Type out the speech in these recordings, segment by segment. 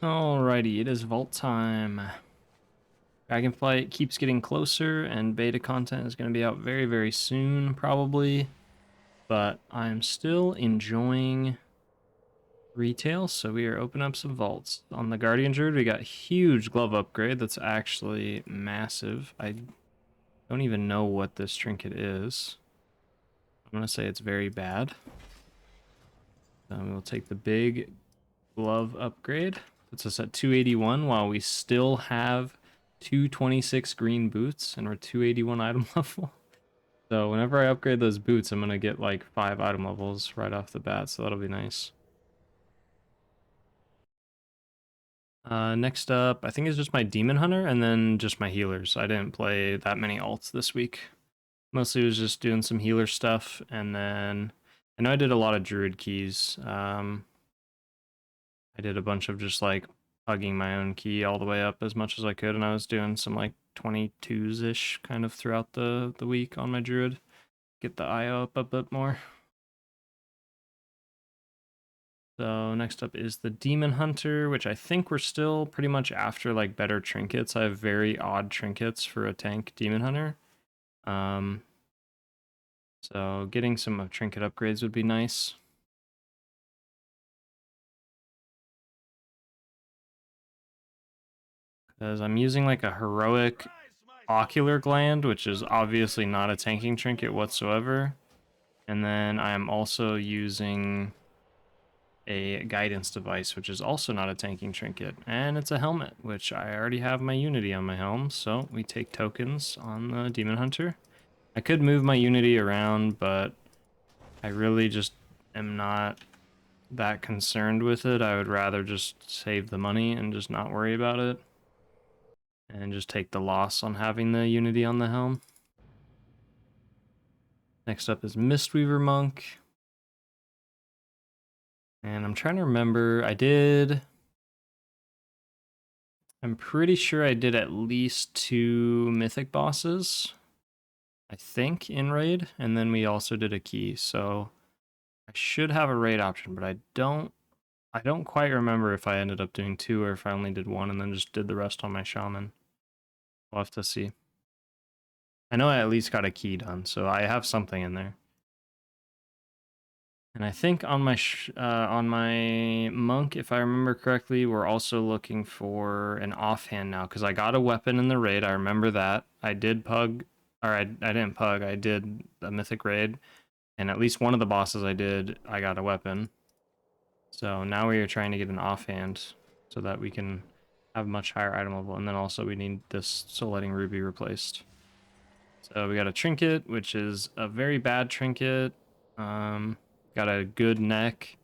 Alrighty, it is vault time. Dragonflight keeps getting closer, and beta content is going to be out very, very soon, probably. But I'm still enjoying retail, so we are opening up some vaults. On the Guardian Druid, we got huge glove upgrade that's actually massive. I don't even know what this trinket is. I'm going to say it's very bad. We'll take the big glove upgrade. Puts us at 281 while we still have 226 green boots and we're 281 item level. So whenever I upgrade those boots, I'm going to get like 5 item levels right off the bat, so that'll be nice. Next up, I think it's just my Demon Hunter and then just my healers. I didn't play that many alts this week. Mostly was just doing some healer stuff, and then I know I did a lot of Druid keys. I did a bunch of just like hugging my own key all the way up as much as I could, and I was doing some like 22s-ish kind of throughout the week on my Druid. Get the IO up a bit more. So next up is the Demon Hunter, which I think we're still pretty much after like better trinkets. I have very odd trinkets for a tank Demon Hunter. So getting some trinket upgrades would be nice. Because I'm using like a heroic ocular gland, which is obviously not a tanking trinket whatsoever. And then I'm also using a guidance device, which is also not a tanking trinket. And it's a helmet, which I already have my Unity on my helm, so we take tokens on the Demon Hunter. I could move my Unity around, but I really just am not that concerned with it. I would rather just save the money and just not worry about it. And just take the loss on having the Unity on the helm. Next up is Mistweaver Monk. And I'm trying to remember, I'm pretty sure I did at least 2 mythic bosses, I think, in raid, and then we also did a key, so I should have a raid option, but I don't quite remember if I ended up doing 2 or if I only did 1 and then just did the rest on my Shaman. We'll have to see. I know I at least got a key done, so I have something in there. And I think on my monk, if I remember correctly, we're also looking for an offhand now, because I got a weapon in the raid. I remember that. I did pug, or I didn't pug, I did a mythic raid, and at least one of the bosses I did, I got a weapon. So now we are trying to get an offhand so that we can have much higher item level, and then also we need this Soul Lighting Ruby replaced. So we got a trinket, which is a very bad trinket. Got a good neck,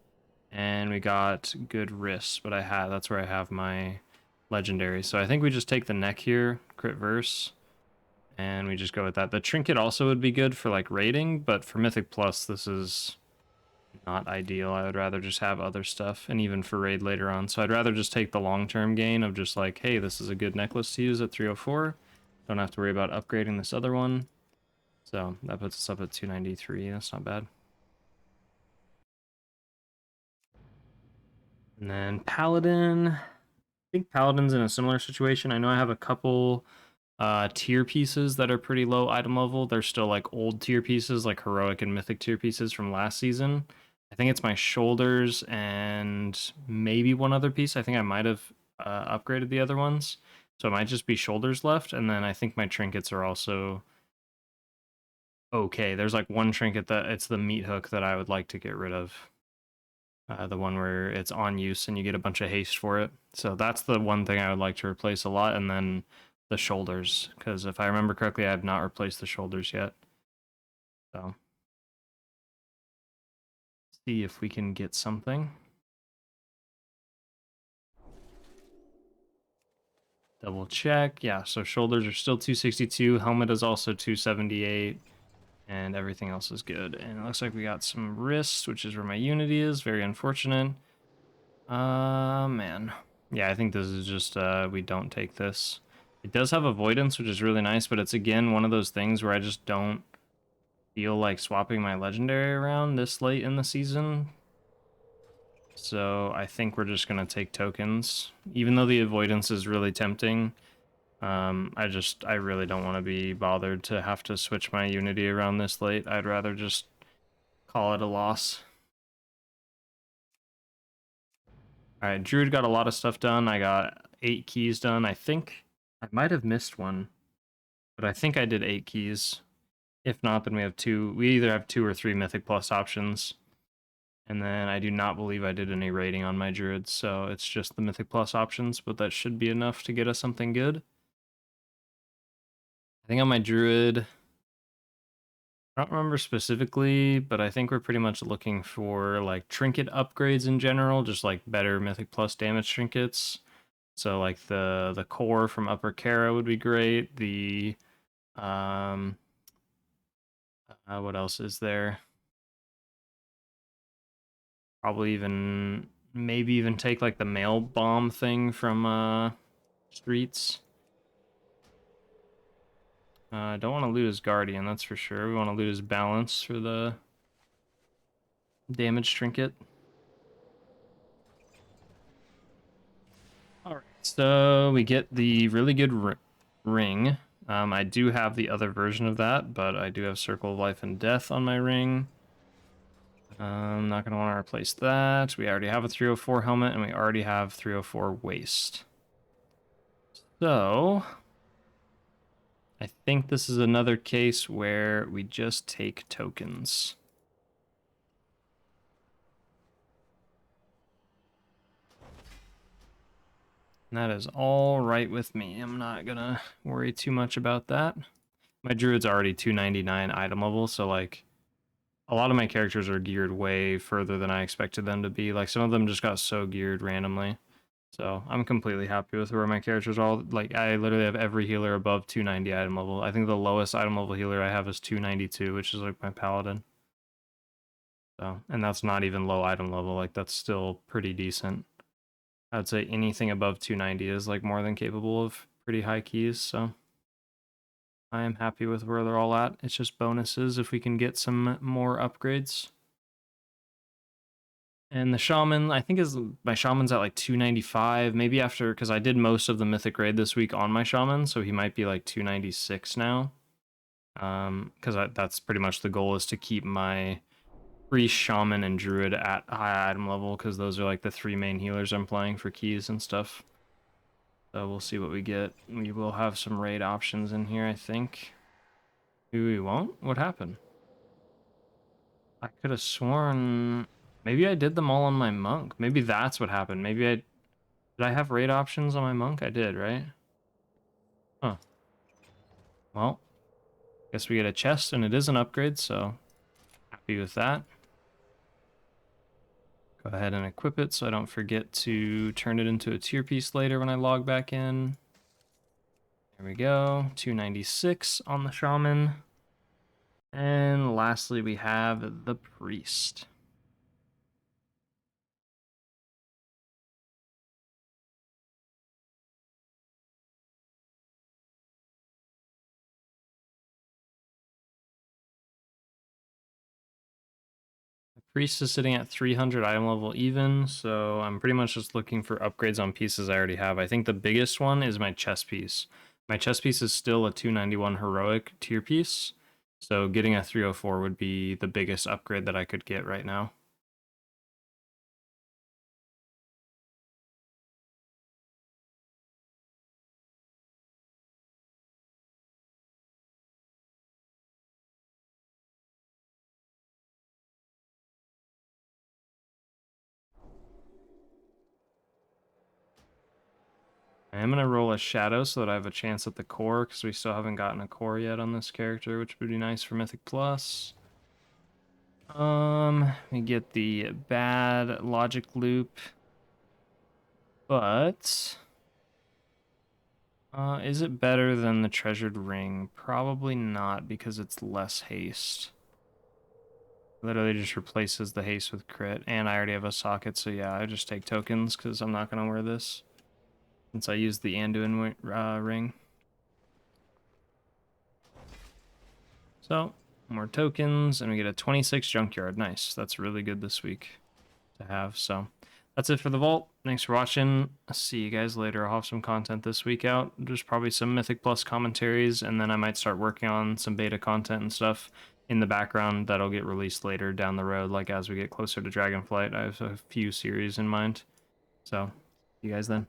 and we got good wrists, but that's where I have my legendary. So I think we just take the neck here, crit verse, and we just go with that. The trinket also would be good for like raiding, but for Mythic Plus, this is not ideal. I would rather just have other stuff, and even for raid later on. So I'd rather just take the long-term gain of just like, hey, this is a good necklace to use at 304. Don't have to worry about upgrading this other one. So that puts us up at 293. That's not bad. And then Paladin. I think Paladin's in a similar situation. I know I have a couple tier pieces that are pretty low item level. They're still like old tier pieces, like heroic and mythic tier pieces from last season. I think it's my shoulders and maybe one other piece. I think I might have upgraded the other ones. So it might just be shoulders left. And then I think my trinkets are also okay. There's like one trinket that it's the meat hook that I would like to get rid of. The one where it's on use and you get a bunch of haste for it. So that's the one thing I would like to replace a lot, and then the shoulders, because if I remember correctly, I have not replaced the shoulders yet. So see if we can get something. Double check. Yeah, so shoulders are still 262. Helmet is also 278. And everything else is good. And it looks like we got some wrists, which is where my Unity is. Very unfortunate. Man. Yeah, I think this is just, we don't take this. It does have avoidance, which is really nice, but it's, again, one of those things where I just don't feel like swapping my legendary around this late in the season. So I think we're just gonna take tokens. Even though the avoidance is really tempting, I really don't want to be bothered to have to switch my Unity around this late. I'd rather just call it a loss. Alright, Druid got a lot of stuff done. I got 8 keys done. I think I might have missed one, but I think I did 8 keys. If not, then we have 2. We either have 2 or 3 Mythic Plus options. And then I do not believe I did any rating on my Druid, so it's just the Mythic Plus options, but that should be enough to get us something good. I think on my Druid, I don't remember specifically, but I think we're pretty much looking for like trinket upgrades in general, just like better Mythic Plus damage trinkets. So like the core from Upper Kara would be great. The what else is there? Probably even maybe even take like the mail bomb thing from Streets. I don't want to lose Guardian, that's for sure. We want to lose Balance for the damage trinket. Alright, so we get the really good ring. I do have the other version of that, but I do have Circle of Life and Death on my ring. I'm not going to want to replace that. We already have a 304 helmet, and we already have 304 waist. So, I think this is another case where we just take tokens. And that is all right with me. I'm not going to worry too much about that. My Druid's already 299 item level, so like a lot of my characters are geared way further than I expected them to be. Like some of them just got so geared randomly. So I'm completely happy with where my characters are. Like I literally have every healer above 290 item level. I think the lowest item level healer I have is 292, which is like my Paladin. So, and that's not even low item level. Like that's still pretty decent. I would say anything above 290 is like more than capable of pretty high keys. So I am happy with where they're all at. It's just bonuses if we can get some more upgrades. And the Shaman, I think my Shaman's at like 295, maybe after, because I did most of the Mythic Raid this week on my Shaman, so he might be like 296 now. Because that's pretty much the goal, is to keep my Priest, Shaman, and Druid at high item level, because those are like the 3 main healers I'm playing for keys and stuff. So we'll see what we get. We will have some raid options in here, I think. Maybe we won't? What happened? I could have sworn... Maybe I did them all on my monk. Maybe that's what happened. Maybe I... Did I have raid options on my monk? I did, right? Huh. Well, guess we get a chest, and it is an upgrade, so happy with that. Go ahead and equip it so I don't forget to turn it into a tier piece later when I log back in. There we go. 296 on the Shaman. And lastly, we have the Priest. Priest is sitting at 300 item level even, so I'm pretty much just looking for upgrades on pieces I already have. I think the biggest one is my chest piece. My chest piece is still a 291 heroic tier piece, so getting a 304 would be the biggest upgrade that I could get right now. I am going to roll a shadow so that I have a chance at the core, because we still haven't gotten a core yet on this character, which would be nice for Mythic Plus. We get the bad logic loop, but is it better than the treasured ring? Probably not, because it's less haste. Literally just replaces the haste with crit, and I already have a socket, so yeah, I just take tokens, because I'm not going to wear this, since I used the Anduin ring. So, more tokens, and we get a 26 junkyard. Nice, that's really good this week. to have. So that's it for the vault. Thanks for watching. I'll see you guys later. I'll have some content this week out. There's probably some Mythic Plus commentaries, and then I might start working on some beta content and stuff in the background that'll get released later down the road, like as we get closer to Dragonflight. I have a few series in mind. So, see you guys then.